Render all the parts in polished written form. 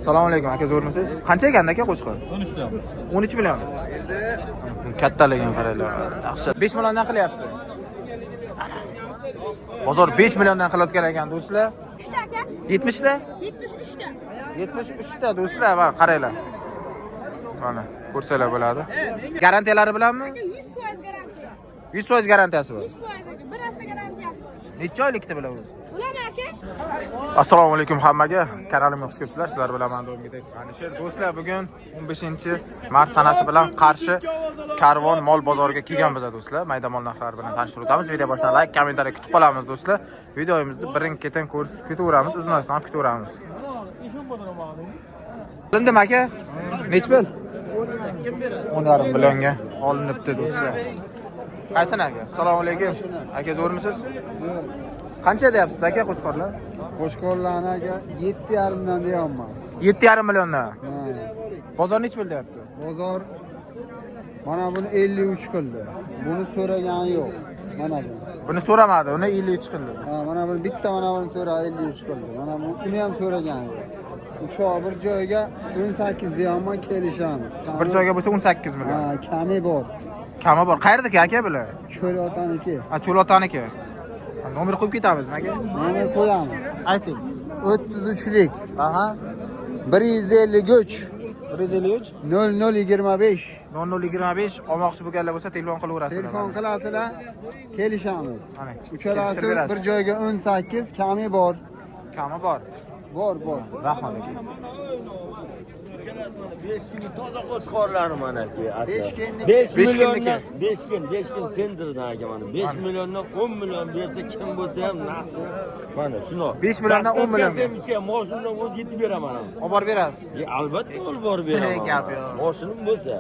Assalomu alaykum aka, zo'rmisiz? Qancha ekan aka qo'shqor? 13 dan. 13 million. Kattaligini qaranglar. Yaxshi. 5 milliondan qilyapti. Bozor 5 milliondan qilayotgan ekan do'stlar. 3 ta aka? 70 ta? 73 ta. 73 ta do'stlar, mana qaranglar. Mana ko'rsalar bo'ladi. Garantiyalari bilanmi? 100% garantiya. 100% garantiyasi bor. 100% aka. Bir hafta garantiyasi bor. Necha oylikda bular o'zi? Ular aka? Assalomu alaykum hammaga. Kanalimga xush kelibsizlar. Sizlar bilan men do'ngidek Alisher. Do'stlar, bugun 15-mart sanasi bilan Qarshi Karvon mol bozoriga kelganmiz do'stlar. Mayda mol narxlari bilan tanishtirib o'tamiz. Video boshidan like, kommentariya kutib qolamiz do'stlar. Videomizni birin-ketin ko'rib ketaveramiz, uzun-ostan ham ketaveramiz. Bilindimi aka? Nech pul? 10,5 millionga olinibdi do'stlar. Qaysin aka? Assalomu alaykum. Aka, zo'rmisiz? Qancha deyapsiz aka qo'chqorlar? Qo'shqorlarni aka 7,5 dan deyapman. 7,5 milliondan. Bozor nech pul deyapti? Bozor mana buni 53 qildi. Buni so'ragani yo'q. Mana bu. Buni so'ramadi, uni 53 qildi. Ha, mana buni bitta mana buni so'ra 53 qildi. Mana buni ham so'ragani yo'q. Uchoq bir joyga 18 deyapman, kelishamiz. Bir joyga bo'lsa 18 million. Ha, kami bor. Kami bor. Qayerdaki aka bular? Cho'lotaniki. Ha, Cho'lotaniki. Nomer qo'yib ketamizmi aka? Nomer qo'yamiz. Ayting. 33lik. Aha. 153 153 0025. 0025 olmoqchi bo'lganlar bo'lsa telefon qilaverasizlar. Telefon qilasizlar, kelishamiz. Mana. Uchalasi bir joyga 18, kami bor. Kami bor. Bor. Rahmat aka. 5 kun toza qo'chqorlar mana aka. 5 kunlik. 5 Besh milliondan kunniki. 5 kun sendirdan aka mana. 5 milliondan 10 million bersa kim bo'lsa ham naqd. Mana shuni. 5 milliondan 10 million. Moshindan o'zi yetib beraman. Olib borib berasiz. Albatta olib borib beraman. Gap yo'q. Moshinim bo'lsa.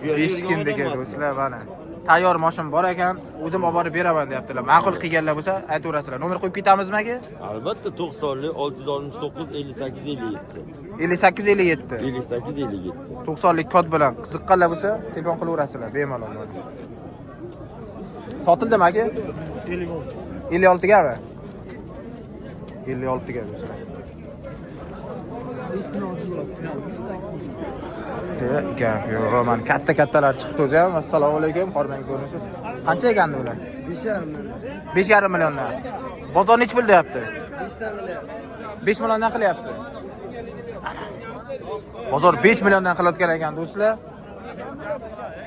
5 kundagi do'stlar mana. Tayyor mashin bor ekan, o'zim olib borib beraman deyaptilar. Ma'qul qilganlar bo'lsa aytaverasizlar. Nomer qo'yib ketamizmi aka? Albatta 90lik 669 58 57. 58 57. 58 57. 90lik kod bilan qiziqqanlar bo'lsa telefon qilaverasizlar bemalol. Sotildimi aka? 56 gami? 56 ga do'stlar. Gap yo'q, mana katta-kattalar chiqdi o'zi ham. Assalomu alaykum, hormangiz bo'lmisiz? Qancha egandi ular? 5,5 milliondan. Bozor nech pul deyapti? 5 milliondan qilyapti. Bozor 5 milliondan qilayotgan ekan do'stlar.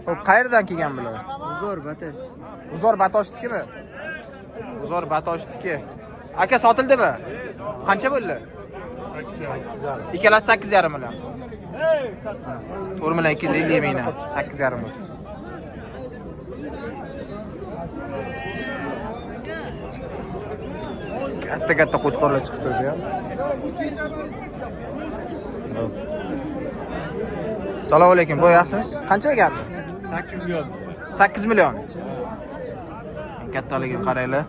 Xo'p, qayerdan kelgan bular? Uzor Batash. Uzor Batoshdikimi? Uzor Batoshdiki. Aka, sotildimi? Qancha bo'ldi? 8,5. Ikkalasi 8,5 million. 4 million 250 mingdan 8,5 bo'ldi. Katta qo'chqorlar chiqdi o'zi ham. Assalomu alaykum, bu yaxshimisiz? Qancha ekan? 8 million. 8 million. Kattaligini qaranglar.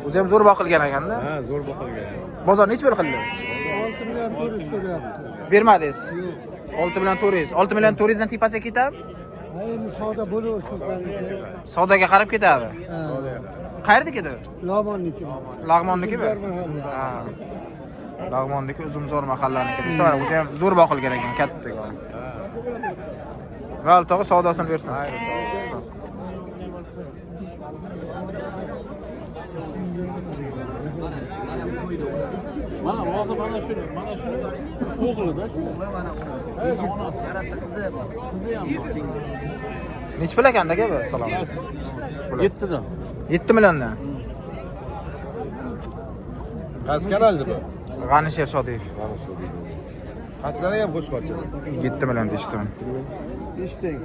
O'zi ham zo'r boqilgan ekanda. Ha, zo'r boqilgan. Bozor nech pul qildi? 6 million 400 so'rayapti. Bermadingiz. 6 million 400. 6 million 400 dan tepasiga ketadi? Endi savdo bo'lishi kerak. Savdoga qarab ketadi. Ha. Qayerdakida? Lomonniki. Lag'monnikimi? Ha. Lag'monniki Uzumzor mahallaniki. Mana o'zi ham zo'r boqilgan ekan, katta. Va altog'i savdosini bersin. Mana hozir mana shuni o'g'lida shu. Qizi ham. Nech pul ekan aka bu? Salom. 7 dan. 7 milliondan. Qaysi kanalda bu? G'anisher Shodiyev. Qanchalar ham qo'shqorchi? 7 million deyishdim. Eshitding.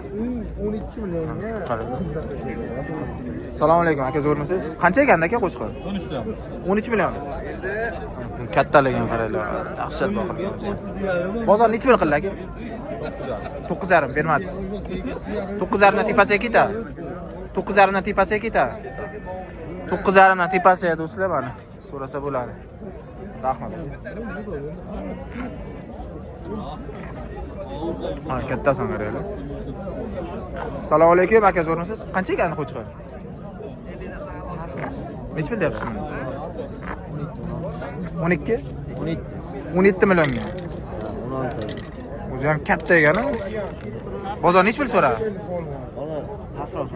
12 millionga. Assalomu alaykum aka, zo'rmisiz? Qancha ekan aka qo'shqor? 13 dan. 13 million. Kattaligini qaranglar. Dahshat boqilgan. Bozor nech pul qildi aka? 9,5 bermadingiz. 9,5 dan tepasiga ketadi. 9,5 dan tepasiga ketadi. 9,5 dan tepasiga do'stlar mana. So'rasa bo'ladi. Rahmat. Ha, kattasan qaranglar. Assalomu alaykum aka, zo'rmisiz? Qancha ekan qo'chqor? Nech pul deyapsiz? 12? 17. 17 millionga. 16. O'zi ham katta ekan. Bozor nech pul so'ra? Ona asros.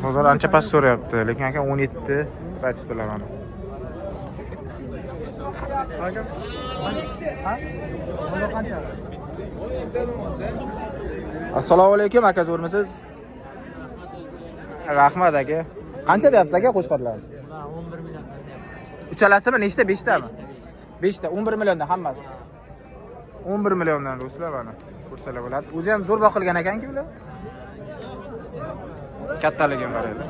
Bozor ancha past so'rayapti, lekin aka 17 aytibdilar mana. Assalomu alaykum, aka zo'rmisiz? Rahmat aka. Qancha deyapsiz aka qo'shqorlar? 11 million. Uchalasimi, nechta? 5 tami? 5 ta, 11 milliondan hammasi. 11 milliondan do'stlar mana. Ko'rsalar bo'ladi. O'zi ham zo'r boqilgan ekan-ku bular. Kattaligini qaranglar.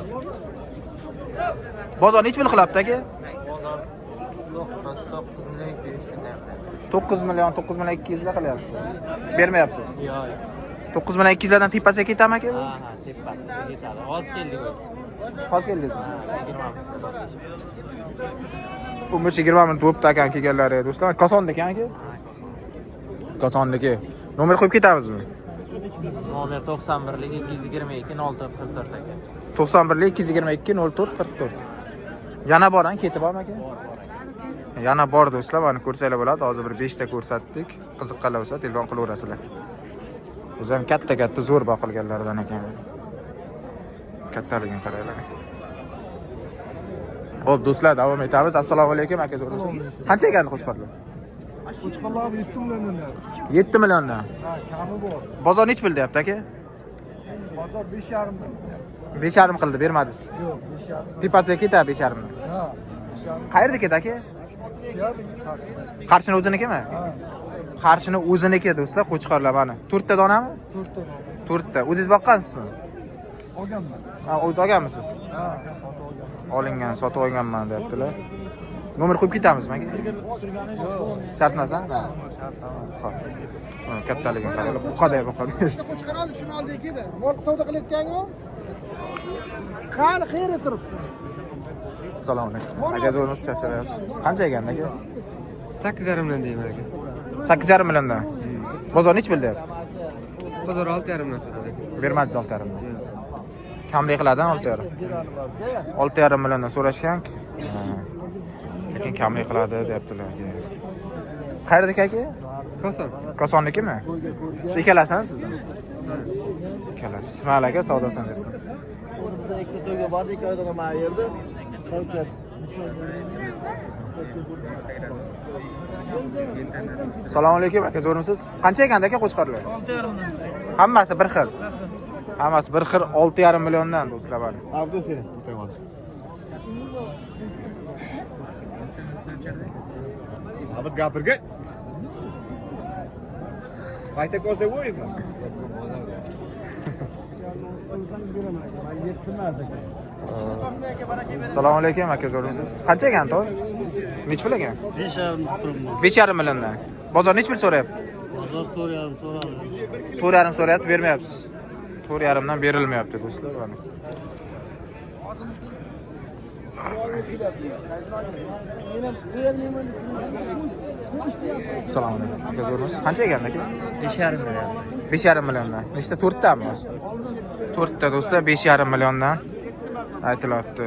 Bozor nech pul qilyapti aka? 9 million 200 da qilyapti. Bermayapsiz. Yo'q. 9 million 200 lardan tepasiga ketami aka bu? Ha, tepasiga yetadi. Oz keldik o'zi. Hozir keldingizmi? 20 minut bo'libdi akan kelganlari do'stlar. Kosondiki aka? Kosonniki. Nomer qo'yib ketamizmi? Nomer 91 222 0444 aka. 91 222 0444. Yana bor han, ketib bormi aka? Yana bor do'stlar, mana ko'rsanglar bo'ladi. Hozir bir 5 ta ko'rsatdik. Qiziqqanlar bo'lsa telefon qilaverasizlar. O'zi ham katta zo'r boqilganlardan ekan. Kattaligini qaranglar. Xo'p do'stlar, davom etamiz. Assalomu alaykum aka zo'rmisiz? Qancha ekan qo'chqorlar? Qo'chqorlar 7 milliondan. 7 milliondan. Ha, kami bor. Bozor nech pul deyapti aka? Bozor 5,5 dan. 5,5 qildi, bermadingiz. Yo'q, 5,5. Tepasiga ketadi 5,5 dan. Ha, 5,5. Qayerda ket aka? Qarshini o'zinikimi? Ha, Qarshini o'ziniki do'stlar, qo'chqorlar mana. 4 ta donami? 4 ta. 4 ta. O'zingiz boqqansizmi? Olganman. Ha, o'zingiz olganmisiz? Ha, sotib olganman. Olingan, sotib olganman deyaptilar. Nomer qo'yib ketamizmi aka? Shartmasan? Ha. Xo'p. Mana kattaligini qaranglar. Buqaday. Qo'chqorlar shuni oldiga keldi. Mol savdo qilayotgan-ku. Qani qayerda turibsiz? Assalomu alaykum. Aka zo'rmisiz, charchalayapsiz. Qancha ekan aka? 8,5 million deyman aka. 8,5 milliondan. Bozor nech pul deyapti? Bozor 6,5 million so'radi. Bermadingiz 6,5 million. Kamlik qiladi 6,5. 6,5 milliondan so'rashgan. Lekin kamlik qiladi deyaptilar aka. Qayerdaki aka? Koson. Kosonnikimi? Siz ikkalasizmi sizdan? Ikkalasiz. Mayli aka, savdosan bersin. Biz ikkita to'yga bordik, oydan mana yerda. Shavkat. Assalomu alaykum aka, zo'rmisiz? Qancha ekan aka qo'chqorlar? 6,5. Hammasi bir xil. Hammasi bir xil 6,5 milliondan do'stlar bor. Avdo seni, o'tayman. Sabit gapirga. Qayta ko'rsa qo'yingmi? Assalomu alaykum aka, zo'rmisiz? Qancha ekan to'y? Nech pul ekan? 5,5 milliondan. Bozor nech pul so'rayapti? Bozor 4,5 so'radi. 4,5 so'rayapti, bermayapsiz. 4,5 dan berilmayapti do'stlar mana. Assalomu alaykum. Aka zo'rmisiz? Qancha ekan aka? 5,5 million. 5,5 milliondan. Nechta? 4 tami? 4 ta do'stlar 5,5 milliondan aytilyapti.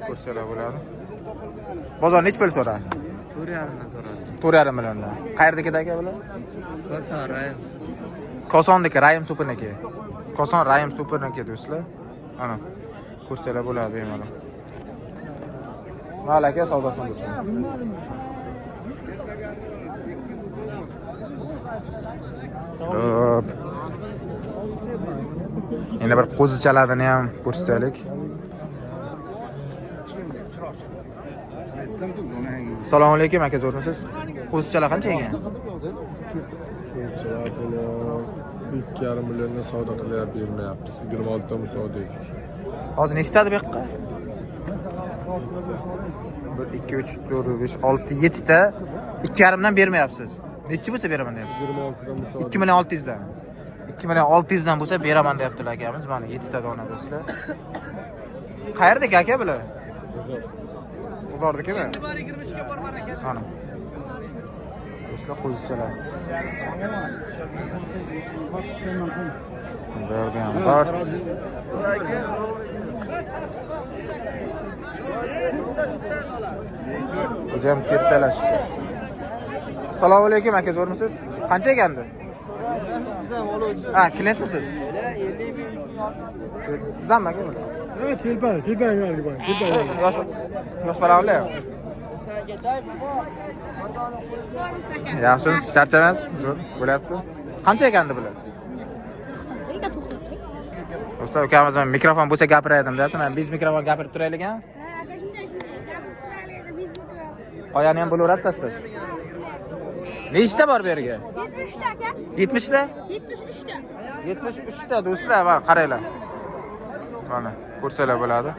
Ko'rsanglar bo'ladi. Bozor nech pul so'radi? 4,5 dan so'radi. 4,5 milliondan. Qayerdagi aka bular? Koson Rayim. Kosondagi Rayim superniki. Koson Rayim superniki do'stlar. Ana. Ko'rsanglar bo'ladi bemalol. Mayli aka, savdosan bersin. Hop. Yana bir qo'zichalarni ham ko'rsataylik. Assalomu alaykum aka, zo'rmisiz? Qo'zichalar qancha ekan? 2,5 milliondan savdo qilyapti, bermayapmiz. 26 ta musodda. Hozir nechtadi bu yoqqa? 1 2 3 4 5 6 7 ta 2,5 dan bermayapsiz. Nechi bo'lsa beraman deyapsiz? 26 ta musodda. 2 million 600 dan. 2 million 600 dan bo'lsa beraman deyaptilar akamiz. Mana 7 ta dona do'stlar. Qayerdaki aka bular? Bozordikimi? Mana. Do'stlar qo'zichalar. Bergan bor. O'zi ham tertalash. Assalomu alaykum aka, zo'rmisiz? Qancha ekandi? Ha, klientmisiz? Sizdanmi aka? Evet, telpan geldi bana. Yosh bolalar. Yaxshimisiz? Charchamas? Zo'r bo'lyapti. Qancha ekandi bular? Do'stlar, ukamiz mikrofon bo'lsa gapiraydim debdi. Men biz mikrofon gapirib turaylik a? Qoyani ham bo'laveradi asta-asta. Nechta bor bu yerga? 73 ta aka. 70 ta? 73 ta. 73 ta do'stlar, mana qaranglar. Mana, ko'rsalar bo'ladi.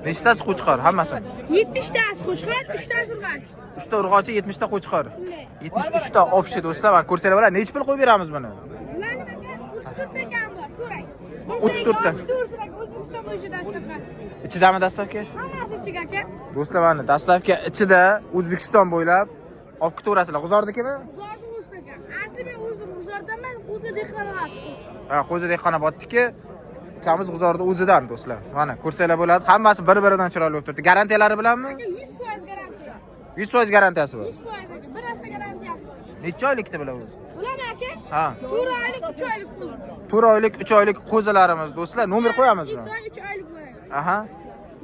Nechtasi qo'chqor hammasi? 70 tasi qo'shqor, 3 tasi urg'och. 3 ta urg'ochi, 70 ta qo'chqor. 73 ta obshi do'stlar, mana ko'rsalar bo'ladi. Necha pul qo'yib beramiz buni? Ularni aka 34 ta kam bor, so'rang. 34 ta. O'zbekiston bo'yicha dastavka. Ichidami dastavka? Hammasi ichiga aka. Do'stlar, mana dastavka ichida O'zbekiston bo'ylab olib ketaverasizlar. G'uzordikimi? G'uzorda o'zdi aka. Asli men o'zim G'uzordaman, Qo'zi dehqonobod. Ha, Qo'zi dehqonobodniki. Ukamiz G'uzorda o'zidan do'stlar. Mana ko'rsalar bo'ladi. Hammasi bir-biridan chiroyli bo'lib turibdi. Garantiyalari bilanmi? Aka 100% garantiya. 100% garantiyasi bor. 100% aka. Bir hafta garantiyasi bor. Necha oylikda bular o'zi? Bularni aka Ha. 4 oylik, 3 oylik qo'zi. 4 oylik, 3 oylik qo'zilarimiz do'stlar. Nomer qo'yamizmi? 2 oy, 3 oylik bo'ladi. Aha.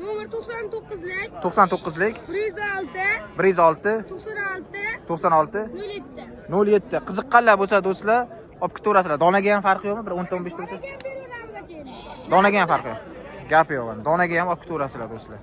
Nomer 99lik 99lik 106 106 96 96 07. 07. Qiziqqanlar bo'lsa do'stlar, olib ketaverasizlar. Donaga ham farqi yo'qmi? Bir 10-15 ta bo'lsa. Aka beramiz aka. Donaga ham farqi yo'q. Gap yo'q. Donaga ham olib ketaverasizlar do'stlar.